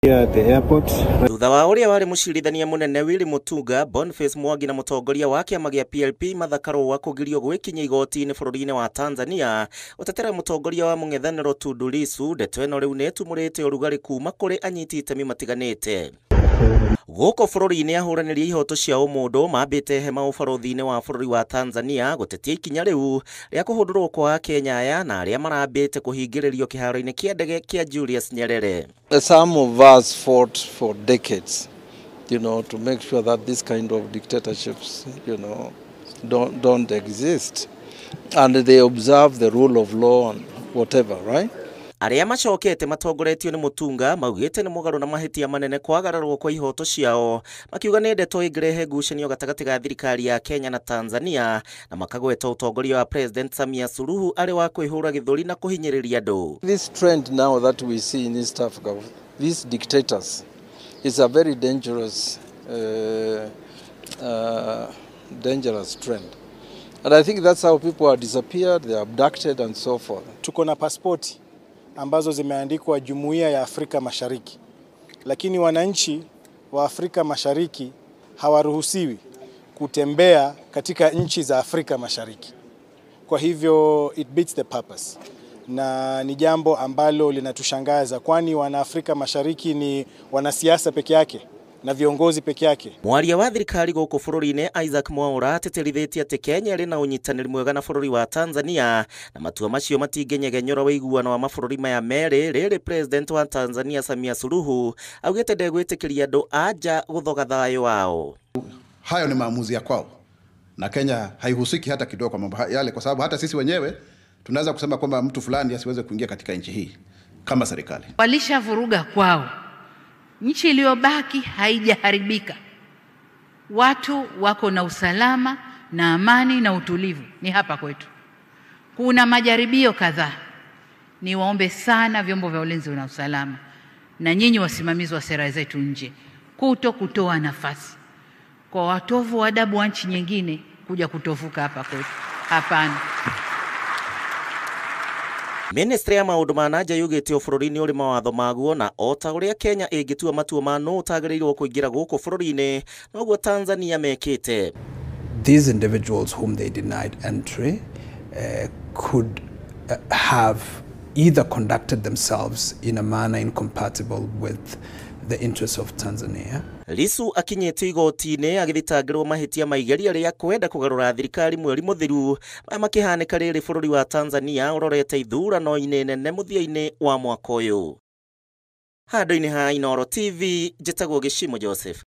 At the airport. Thutha wa uria wari mucirithania munene Willy Mutunga, Boniface Mwangi na mutongoria wa kiama gia PLP Mathakaro wa kugirio gwikinya igoti-ini bururi-ini wa Tanzania, utetera mutongoria wa mung'ethaniro Tundu Lissu ndeto ino riu netumurite urugari kuma kuri anyiti itemi matiganite. Guko bururi-ini ahuraniri ihoto cia umundu mambite hema ubarothi-ini wa bururi wa Tanzania gutetia ikinya riu ria kuhundurwo kwa Kenya aya na aria marambite kuhingiririo kiharo-ini kia ndege kia Julius Nyerere. Some of us fought for decades, to make sure that this kind of dictatorships, don't exist, and they observe the rule of law and whatever, right? Aria macokete matongoretio ni Mutunga maugite ni mugaru na mahitia manene kwagararwo kwa ihoto ciao, makiuga ni ndeto ingirehe ngucanio gatagati ga thirikari ya Kenya na Tanzania, na makagweta utongoria wa President Samia Suluhu ari wa kwihura githuri na kuhinyiriria andu. This trend now that we see in East Africa, these dictators, is a very dangerous trend. And I think that's how people are disappeared, they are abducted and so forth. Tuko na pasipoti ambazo zimeandikwa Jumuiya ya Afrika Mashariki, lakini wananchi wa Afrika Mashariki hawaruhusiwi kutembea katika nchi za Afrika Mashariki. Kwa hivyo it beats the purpose, na ni jambo ambalo linatushangaza, kwani wana Afrika Mashariki ni wanasiasa peke yake na viongozi peke yake. Mwaria wa thirikari guku bururi-ini Isaac Mwaura ateterithitie ati Kenya iri na unyitaniri mwega na bururi wa Tanzania, na matua macio matingenyegenyora wiguano wa mabururi maya meri riri President wa Tanzania Samia Suluhu augite ndegwitikiria andu anja guthoga thayo wao. Hayo ni maamuzi ya kwao, na Kenya haihusiki hata kidogo kwa mambo yale, kwa sababu hata sisi wenyewe tunaweza kusema kwamba mtu fulani asiweze kuingia katika nchi hii kama serikali. Walishavuruga kwao. Nchi iliyobaki haijaharibika. Watu wako na usalama na amani na utulivu. Ni hapa kwetu. Kuna majaribio kadhaa. Niwaombe sana vyombo vya ulinzi na usalama na nyinyi wasimamizi wa sera zetu nje kutoa nafasi kwa watovu wa adabu wa nchi nyingine kuja kutovuka hapa kwetu. Hapana. Ministry ya maundu ma nanja yugite bururi-ini uri mawatho maguo, na ota uria Kenya ingitua matua ma no utagiriirwo kuingira guku bururi-ini noguo Tanzania mekite. These individuals whom they denied entry could have either conducted themselves in a manner incompatible with the interests of Tanzania. Lissu akinyete igoti-ini agithitangirwo mahitia maigeria ria kwenda kugarura thirikari mweri muthiru makihanika riri bururi wa Tanzania urorete ithurano-ini nene muthia-ini wa mwaka uyu. Handu-ini ha Inooro TV, njitagwo Gishimo Joseph.